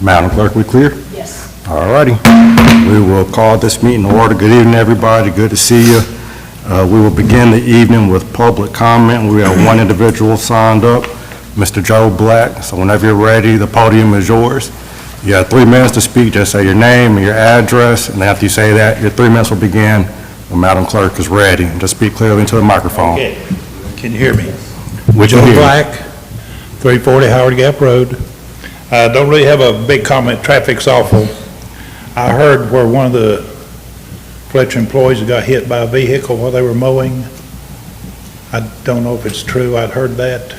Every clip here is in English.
Madam Clerk, we clear? Yes. All righty. We will call this meeting to order. Good evening, everybody. Good to see you. We will begin the evening with public comment. We have one individual signed up, Mr. Joe Black. So whenever you're ready, the podium is yours. You have 3 minutes to speak. Just say your name and your address, and after you say that, your 3 minutes will begin when Madam Clerk is ready. Just speak clearly into the microphone. Okay, can you hear me? We can Joe hear you. Black, 340 Howard Gap Road. Don't really have a big comment, traffic's awful. I heard where one of the Fletcher employees got hit by a vehicle while they were mowing. I don't know if it's true, I'd heard that.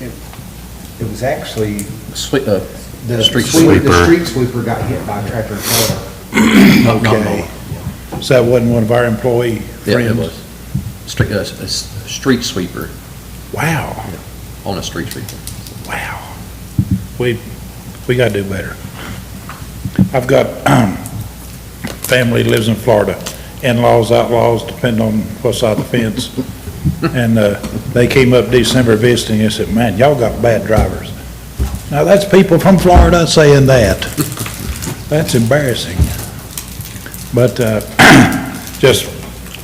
It was actually, the Street street sweeper got hit by a tractor trailer. Okay. So that wasn't one of our employee Yeah, it friends? was. A street sweeper, Wow, on a street sweeper. wow. We gotta do better. I've got family lives in Florida, in-laws, outlaws, depending on what side of the fence. And they came up December visiting and said, man, y'all got bad drivers. Now, that's people from Florida saying that. That's embarrassing. But just,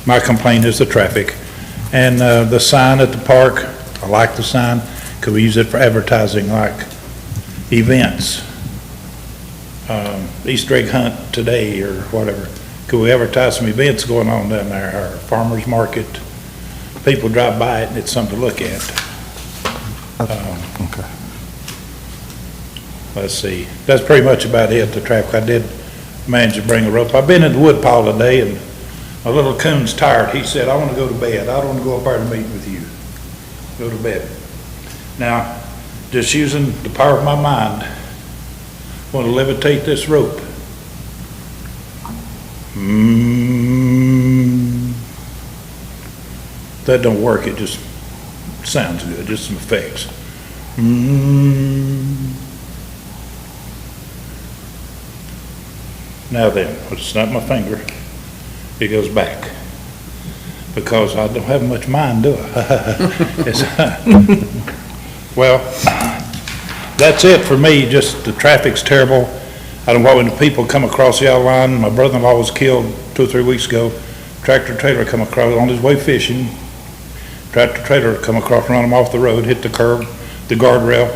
my complaint is the traffic. And the sign at the park, I like the sign. Could we use it for advertising, like events? Easter egg hunt today or whatever. Could we advertise some events going on down there, or farmer's market? People drive by it and it's something to look at. Okay. Let's see, that's pretty much about it, the traffic. I did manage to bring a rope. I've been in the wood pile today and a little coon's tired. He said, I want to go to bed. I don't want to go up there and meet with you. Go to bed. Now, just using the power of my mind, want to levitate this rope. That don't work, it just sounds good, just some effects. Now then, I'll snap my finger, it goes back. Because I don't have much mind, do I? Well, that's it for me, just the traffic's terrible. I don't want when the people come across the yellow line. My brother-in-law was killed 2 or 3 weeks ago. Tractor trailer come across on his way fishing. Tractor trailer come across, run him off the road, hit the curb, the guardrail,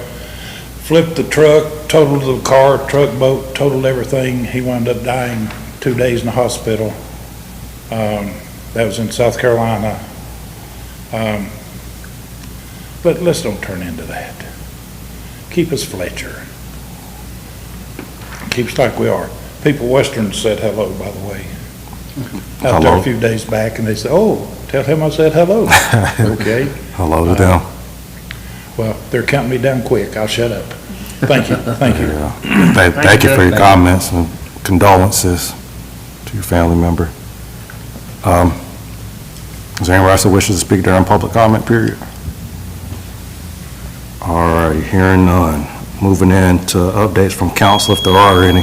flipped the truck, totaled the car, truck, boat, totaled everything. He wound up dying 2 days in the hospital. That was in South Carolina. But let's don't turn into that. Keep us Fletcher. Keep us like we are. People Western said hello, by the way. Out there Hello. a few days back, and they said, oh, tell him I said hello. Okay. Hello to them. Well, they're counting me down quick. I'll shut up. Thank you, thank you. Yeah. Thank you for your comments and condolences to your family member. Is there anyone else that wishes to speak during public comment period? All right, hearing none. Moving into updates from council, if there are any.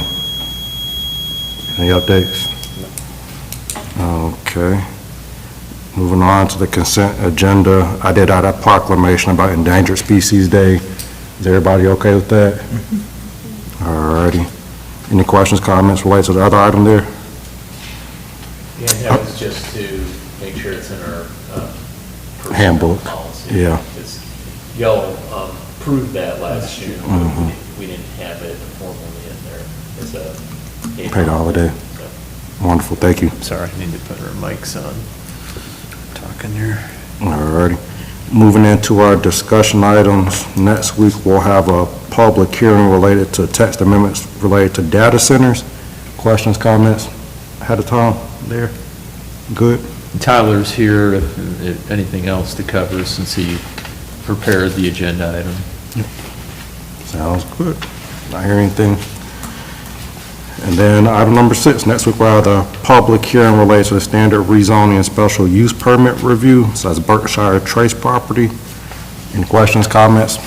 Any updates? Okay. Moving on to the consent agenda. I did add a proclamation about Endangered Species Day. Is everybody okay with that? All righty. Any questions, comments related to the other item there? Yeah, that was just to make sure it's in our personnel Handbook. policy. Yeah. Because y'all approved that last June, but Mhm. we didn't have it formally in there as a Paid holiday. So, Wonderful, thank you. sorry, I need to put our mics on. Talking there. All righty. Moving into our discussion items, next week we'll have a public hearing related to text amendments related to data centers. Questions, comments ahead of time there? Good? Tyler's here if anything else to cover since he prepared the agenda item. Sounds good. Not hear anything. And then item number 6, next week we'll have the public hearing related to the standard rezoning and special use permit review. So that's Berkshire Trace property. Any questions, comments,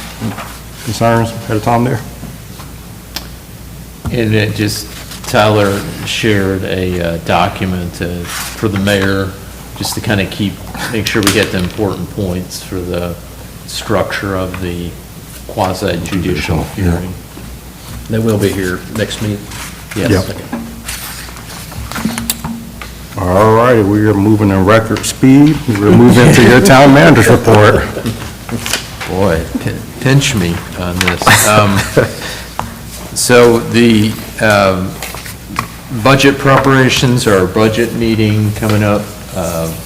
concerns ahead of time there? And it just, Tyler shared a document for the mayor, just to kind of make sure we get the important points for the structure of the quasi-judicial Yeah. hearing. They will be here next meeting. Yes. Yep. All righty, we are moving in record speed. We're moving to your town manager's report. Boy, pinch me on this. So the budget preparations, our budget meeting coming up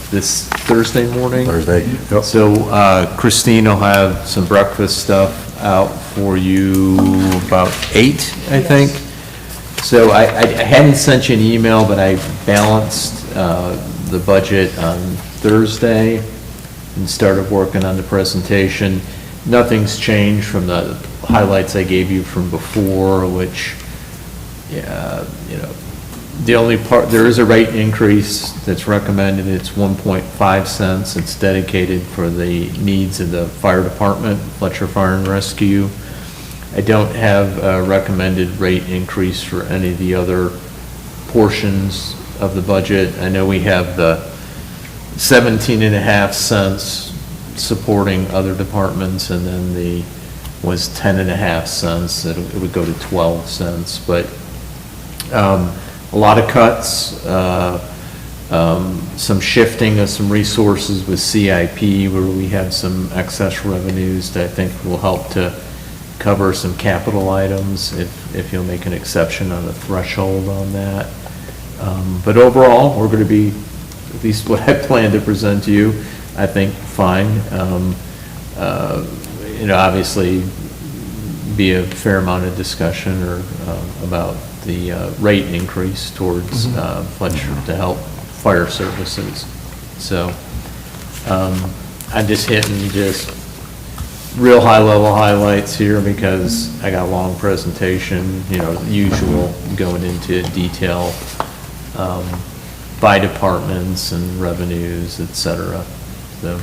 this Thursday morning. Thursday, yep. So Christine will have some breakfast stuff out for you about 8, I think. So I hadn't sent you an email, but I balanced the budget on Thursday and started working on the presentation. Nothing's changed from the highlights I gave you from before, which, the only part, there is a rate increase that's recommended. It's 1.5 cents. It's dedicated for the needs of the fire department, Fletcher Fire and Rescue. I don't have a recommended rate increase for any of the other portions of the budget. I know we have the 17.5 cents supporting other departments, and then was 10.5 cents. It would go to 12 cents, but a lot of cuts, some shifting of some resources with CIP, where we have some excess revenues that I think will help to cover some capital items, if you'll make an exception on the threshold on that. But overall, we're going to be, at least what I plan to present to you, I think, fine. Obviously, be a fair amount of discussion about the rate increase towards Fletcher to help fire services. So I'm just hitting real high-level highlights here because I got a long presentation, usual, going into detail by departments and revenues, et cetera. So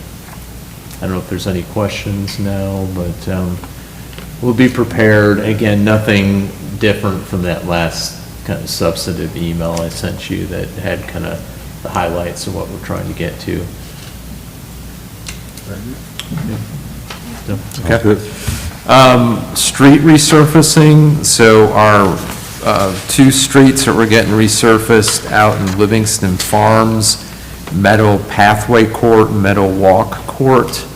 I don't know if there's any questions now, but we'll be prepared. Again, nothing different from that last kind of substantive email I sent you that had kind of the highlights of what we're trying to get to. Okay. Street resurfacing, so our 2 streets that we're getting resurfaced out in Livingston Farms, Meadow Pathway Court, Meadow Walk Court.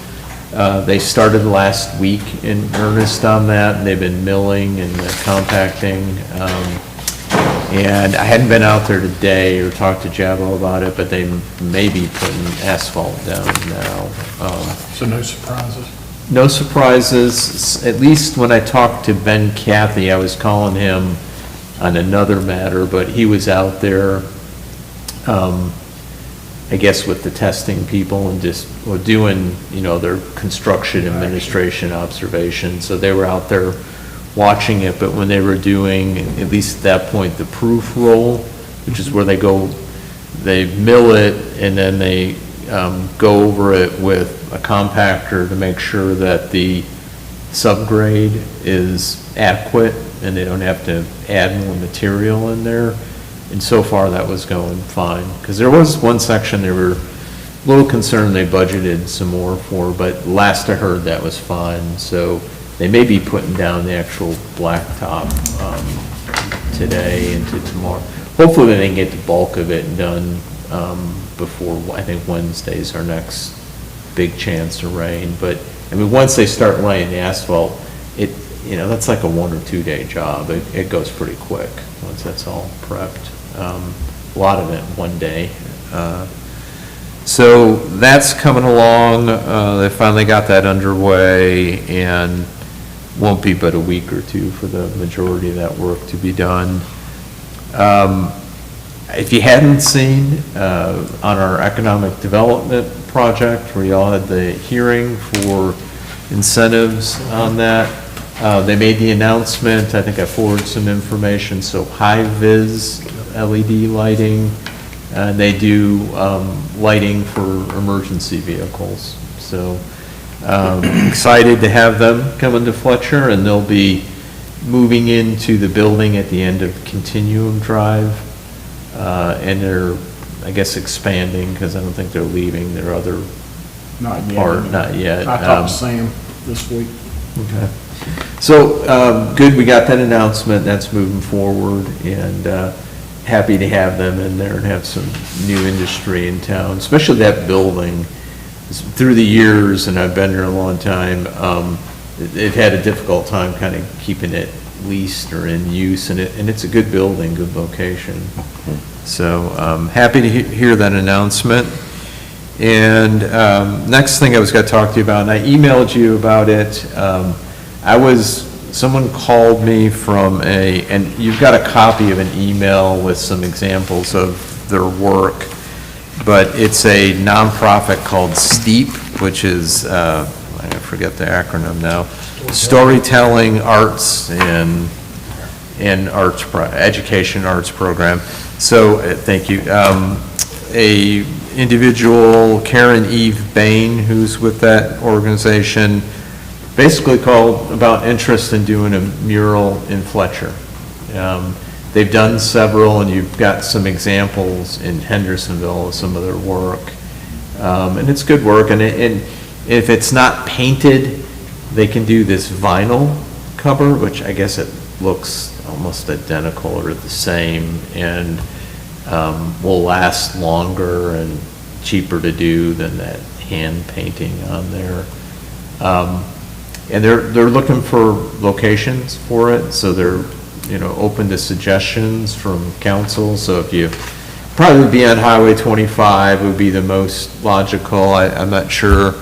They started last week in earnest on that, and they've been milling and compacting. And I hadn't been out there today or talked to Jabo about it, but they may be putting asphalt down now. So no surprises? No surprises, at least when I talked to Ben Cathy, I was calling him on another matter, but he was out there, I guess with the testing people and just doing, their construction administration observations. So they were out there watching it, but when they were doing, at least at that point, the proof roll, which is where they mill it, and then they go over it with a compactor to make sure that the subgrade is adequate and they don't have to add more material in there. And so far, that was going fine. Because there was one section they were a little concerned they budgeted some more for, but last I heard, that was fine. So they may be putting down the actual blacktop today into tomorrow. Hopefully, they can get the bulk of it done before, I think Wednesday's our next big chance of rain. But, once they start laying the asphalt, that's like a 1 or 2 day job. It goes pretty quick once that's all prepped. A lot of it in 1 day. So that's coming along. They finally got that underway, and won't be but a week or 2 for the majority of that work to be done. If you hadn't seen, on our economic development project, where y'all had the hearing for incentives on that, they made the announcement. I think I forwarded some information. So high-vis LED lighting, and they do lighting for emergency vehicles. So excited to have them come into Fletcher, and they'll be moving into the building at the end of Continuum Drive, and they're, I guess, expanding, because I don't think they're leaving their other Not yet. part, not yet. I talked to Sam this week. Okay. So, good, we got that announcement, that's moving forward, and happy to have them in there and have some new industry in town, especially that building. Through the years, and I've been here a long time, they've had a difficult time kind of keeping it leased or in use, and it's a good building, good location. So, happy to hear that announcement. And next thing I was going to talk to you about, and I emailed you about it, someone called me from and you've got a copy of an email with some examples of their work, but it's a nonprofit called STEEP, which is, I forget the acronym now, Storytelling Arts and Education Arts Program. So, thank you. A individual, Karen Eve Bain, who's with that organization, basically called about interest in doing a mural in Fletcher. They've done several, and you've got some examples in Hendersonville of some of their work. And it's good work, and if it's not painted, they can do this vinyl cover, which I guess it looks almost identical or the same, and will last longer and cheaper to do than that hand painting on there. And they're looking for locations for it, so they're, open to suggestions from council. So if you probably be on Highway 25 would be the most logical. I'm not sure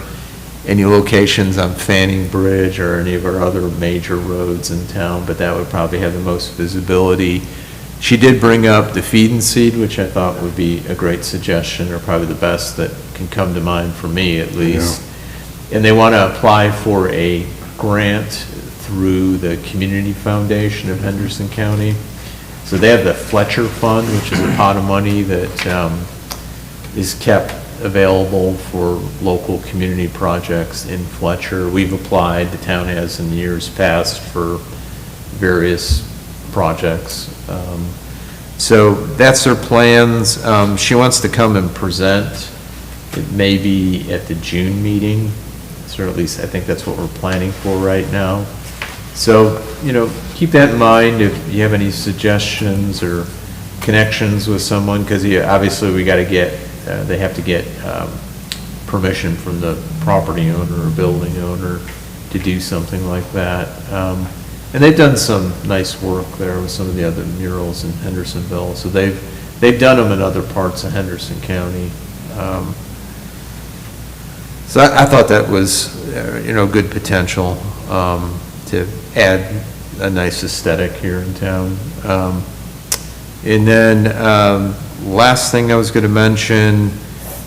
any locations on Fanning Bridge or any of our other major roads in town, but that would probably have the most visibility. She did bring up the Feed and Seed, which I thought would be a great suggestion, or probably the best that can come to mind for me at least. And they want to apply for a grant through the Community Foundation of Henderson County. So they have the Fletcher Fund, which is a pot of money that is kept available for local community projects in Fletcher. We've applied, the town has in years past, for various projects. So that's their plans. She wants to come and present. It may be at the June meeting, or at least I think that's what we're planning for right now. So, keep that in mind if you have any suggestions or connections with someone, because obviously we got to they have to get permission from the property owner or building owner to do something like that. And they've done some nice work there with some of the other murals in Hendersonville. So they've done them in other parts of Henderson County. So I thought that was, good potential to add a nice aesthetic here in town. And then last thing I was going to mention,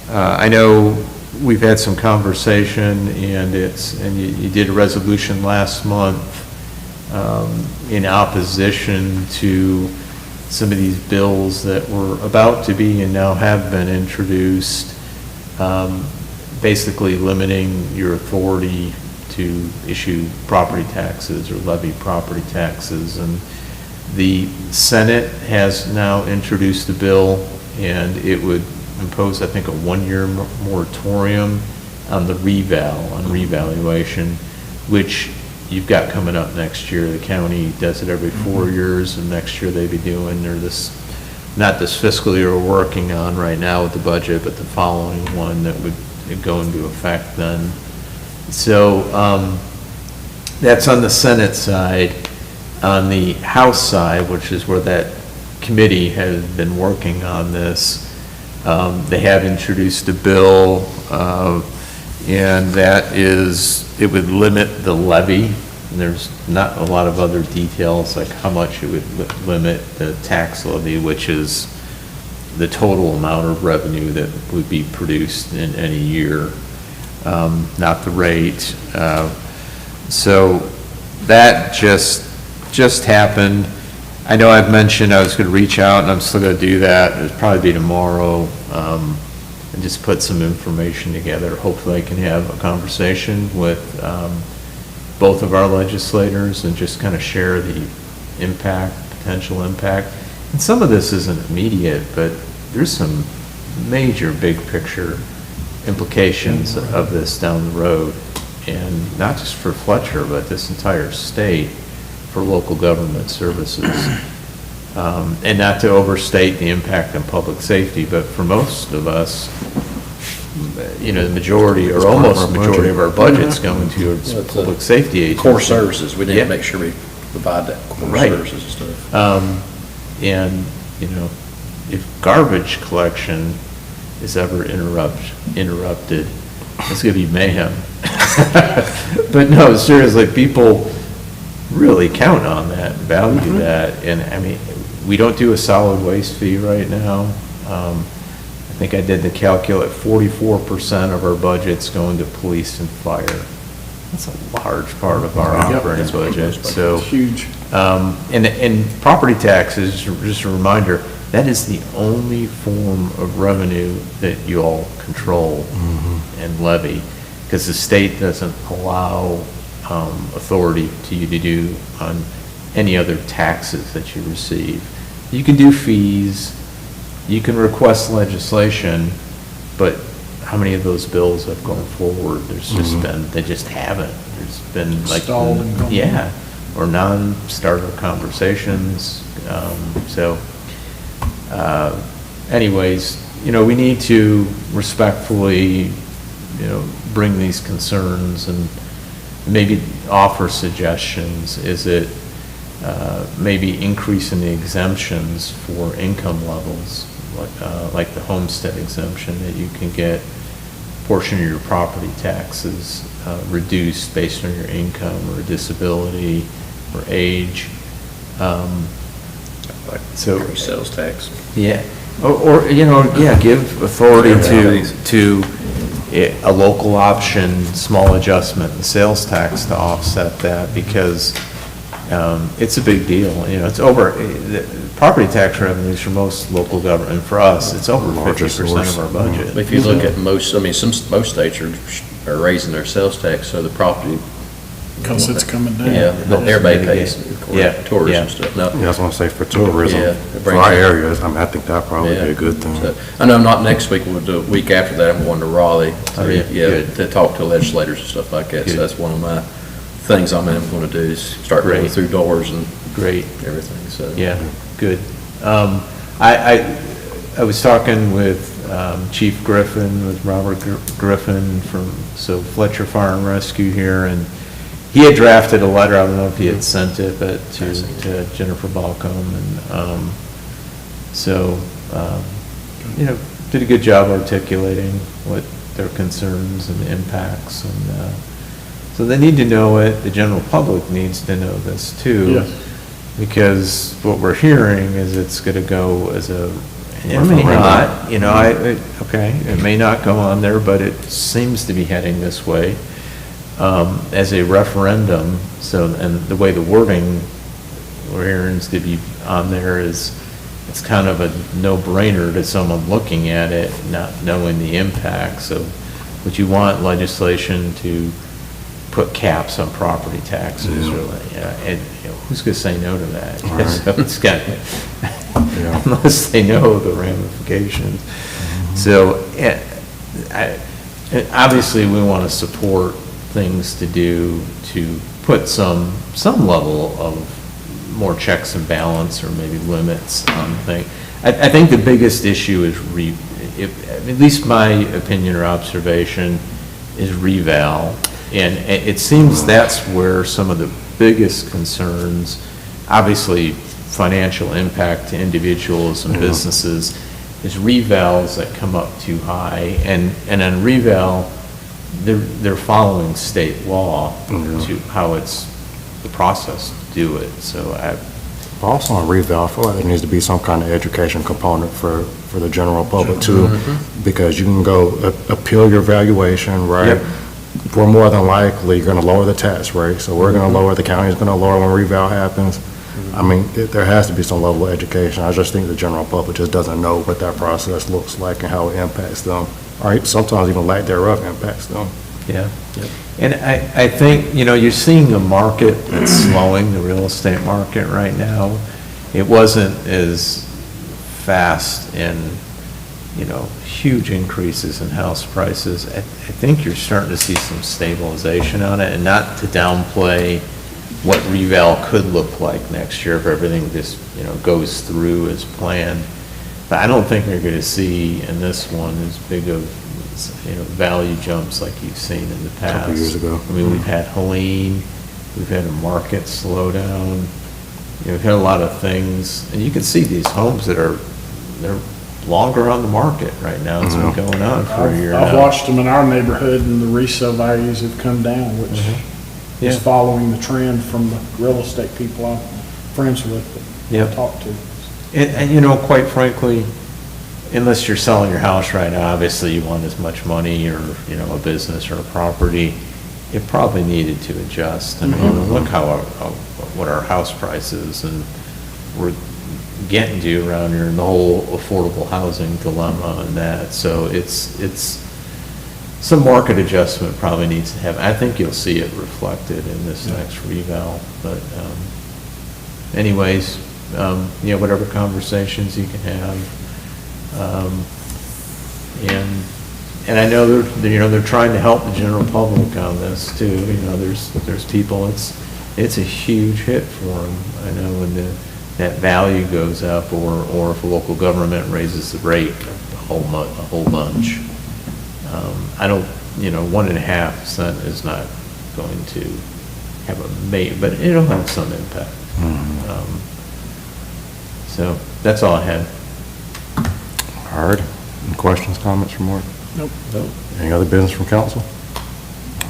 I know we've had some conversation, and you did a resolution last month in opposition to some of these bills that were about to be and now have been introduced, basically limiting your authority to issue property taxes or levy property taxes. And the Senate has now introduced a bill, and it would impose, I think, a one-year moratorium on the revaluation, which you've got coming up next year. The county does it every 4 years, and next year they'd be doing, not this fiscal year we're working on right now with the budget, but the following one that would go into effect then. So that's on the Senate side. On the House side, which is where that committee has been working on this, they have introduced a bill, and that is, it would limit the levy. And there's not a lot of other details, like how much it would limit the tax levy, which is the total amount of revenue that would be produced in any year, not the rate. So that just happened. I know I've mentioned I was going to reach out, and I'm still going to do that. It'll probably be tomorrow, and just put some information together. Hopefully I can have a conversation with both of our legislators and just kind of share the potential impact. And some of this isn't immediate, but there's some major big picture implications of this down the road. and not just for Fletcher, but this entire state, for local government services. And not to overstate the impact on public safety, but for most of us, the majority, or almost the majority of our budget's going towards Well, it's a public safety agencies. Core services, we need Yeah. to make sure we provide that core Right. services and stuff. And, if garbage collection is ever interrupted, it's gonna be mayhem. But no, seriously, people really count on that, value that, and I mean, we don't do a solid waste fee right now. I think I did the calculate, 44% of our budget's going to police and fire. That's a large part of our operating budget, so. Huge. And property taxes, just a reminder, that is the only form of revenue that you all control and levy, because the state doesn't allow authority to you to do on any other taxes that you receive. You can do fees, you can request legislation, but how many of those bills have gone forward? There's just been, they just haven't. There's been like. Stalled and gone. Yeah, or non-starter conversations. So, anyways, we need to respectfully, bring these concerns and maybe offer suggestions. Is it maybe increasing the exemptions for income levels, like the homestead exemption, that you can get a portion of your property taxes reduced based on your income or disability or age. So Sales tax. yeah, or give authority to a local option, small adjustment in sales tax to offset that, because it's a big deal. It's over, the property tax revenues for most local government, for us, it's over 50% of our budget. If you look at most states are raising their sales tax, so the property. Because it's coming down. Yeah, but everybody pays Yeah, tourism yeah. stuff. No, Yeah, I was gonna say for tourism, Yeah, it for brings- our areas, I think that'd probably be Yeah. a good thing. So, I know not next week, we'll do a week after that, I'm going to Raleigh. Oh, yeah, good. To talk to legislators and stuff like that. So Good. that's one of my things I'm going to do, is start going Great. through doors and Great. everything, so. Yeah, good. I was talking with Chief Griffin, with Robert Griffin from Fletcher Fire and Rescue here, and he had drafted a letter, I don't know if he had sent it, but to Jennifer Balcom, and did a good job articulating what their concerns and impacts, and so they need to know it, the general public needs to know this too. Yes. Because what we're hearing is it's gonna go as it may not, it may not go on there, but it seems to be heading this way, as a referendum. So, and the way the wording we're hearing is to be on there is, it's kind of a no-brainer to someone looking at it, not knowing the impact. So, would you want legislation to put caps on property taxes, or, and who's gonna say no to that? So it's got, unless they know the ramifications. So, obviously, we want to support things to do to put some level of more checks and balance, or maybe limits on things. I think the biggest issue is at least my opinion or observation, is reval. And it seems that's where some of the biggest concerns, obviously financial impact to individuals and businesses, is revals that come up too high. And on reval, they're following state law to how it's the process to do it. So Also on reval, I feel like there needs to be some kind of education component for the general public too, because you can go appeal your valuation, right? Yep. We're more than likely going to lower the tax rate, so we're going to lower, the county's going to lower when reval happens. I mean, there has to be some level of education. I just think the general public just doesn't know what that process looks like and how it impacts them. All right, sometimes even lack thereof impacts them. yeah. And I think, you're seeing the market that's slowing, the real estate market right now. It wasn't as fast in you know, huge increases in house prices. I think you're starting to see some stabilization on it, and not to downplay what reval could look like next year if everything just, you know, goes through as planned. But I don't think you're gonna see in this one as big of, you know, value jumps like you've seen in the past. Couple years ago. I mean, we've had Helene, we've had a market slowdown, you know, we've had a lot of things, and you can see these homes that are, they're longer on the market right now. It's been going on for a year now. I've watched them in our neighborhood and the resale values have come down, which Yeah. is following the trend from the real estate people I'm friends with that Yep. I talk to. And, you know, quite frankly, unless you're selling your house right now, obviously you want as much money or, you know, a business or a property, it probably needed to adjust. I mean, look what our house price is, and we're getting to around here in the whole affordable housing dilemma and that. So it's, some market adjustment probably needs to happen. I think you'll see it reflected in this next reval, but, anyways, you know, whatever conversations you can have. And I know they're, you know, they're trying to help the general public on this too. You know, there's people, it's a huge hit for them. I know when that value goes up, or if a local government raises the rate a whole bunch. I don't, you know, 1.5% is not going to have but it'll have some impact. So that's all I had. All right. Any questions, comments from Mark? Nope. Any other business from council?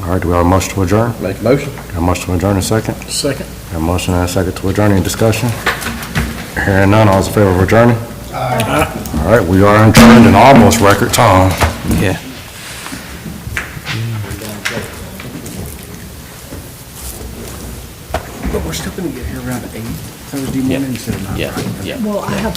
All right, do we have a motion to adjourn? Make a motion. Got a motion to adjourn in a second? Second. Got a motion and a second to adjourn. Any discussion? Hearing none, all's in favor of adjourning? Aye. All right, we are adjourned in almost record time. Yeah. But we're still gonna get here around 8 Thursday morning instead of 9. Yeah, yeah. Well, I have